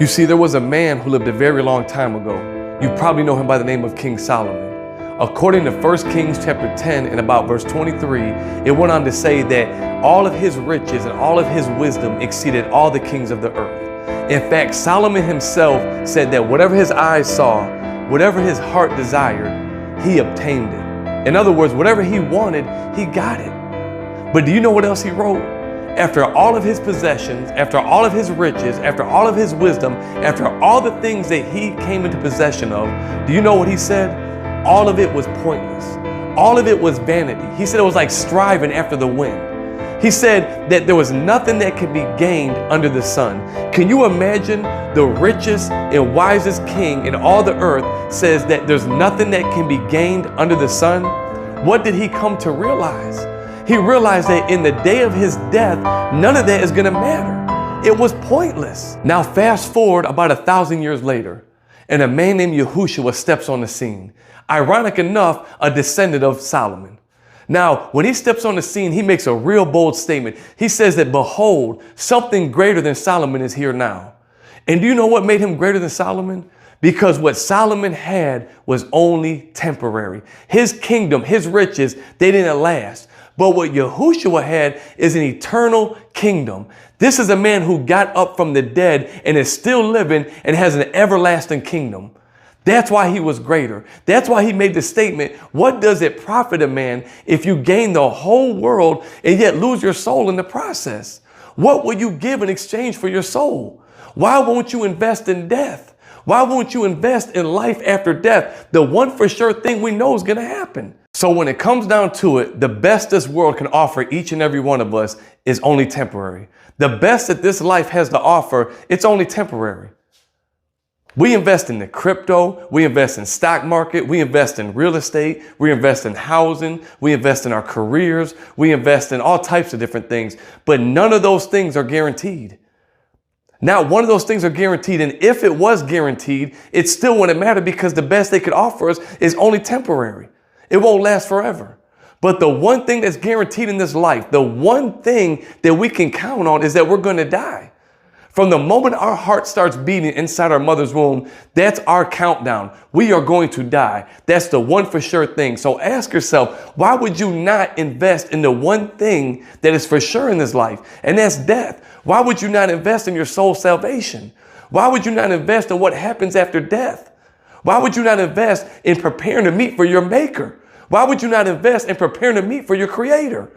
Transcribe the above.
You see, there was a man who lived a very long time ago. You probably know him by the name of King Solomon. According to 1 Kings chapter 10 and about verse 23, it went on to say that all of his riches and all of his wisdom exceeded all the kings of the earth. In fact, Solomon himself said that whatever his eyes saw, whatever his heart desired, he obtained it. In other words, whatever he wanted, he got it. But do you know what else he wrote? After all of his possessions, after all of his riches, after all of his wisdom, after all the things that he came into possession of, do you know what he said? All of it was pointless. All of it was vanity. He said it was like striving after the wind. He said that there was nothing that could be gained under the sun. Can you imagine the richest and wisest king in all the earth says that there's nothing that can be gained under the sun? What did he come to realize? He realized that in the day of his death, none of that is going to matter. It was pointless. Now fast forward about 1,000 years later, and a man named Yahushua steps on the scene. Ironic enough, a descendant of Solomon. Now, when he steps on the scene, he makes a real bold statement. He says that, behold, something greater than Solomon is here now. And do you know what made him greater than Solomon? Because what Solomon had was only temporary. His kingdom, his riches, they didn't last. But what Yahushua had is an eternal kingdom. This is a man who got up from the dead and is still living and has an everlasting kingdom. That's why he was greater. That's why he made the statement, what does it profit a man if you gain the whole world and yet lose your soul in the process? What will you give in exchange for your soul? Why won't you invest in death? Why won't you invest in life after death? The one for sure thing we know is going to happen. So when it comes down to it, the best this world can offer each and every one of us is only temporary. The best that this life has to offer, it's only temporary. We invest in the crypto, we invest in stock market, we invest in real estate, we invest in housing, we invest in our careers, we invest in all types of different things, but none of those things are guaranteed. Now, one of those things are guaranteed, and if it was guaranteed, it still wouldn't matter because the best they could offer us is only temporary. It won't last forever. But the one thing that's guaranteed in this life, the one thing that we can count on is that we're going to die. From the moment our heart starts beating inside our mother's womb, that's our countdown. We are going to die. That's the one for sure thing. So ask yourself, why would you not invest in the one thing that is for sure in this life? And that's death. Why would you not invest in your soul's salvation? Why would you not invest in what happens after death? Why would you not invest in preparing to meet for your maker? Why would you not invest in preparing to meet for your creator?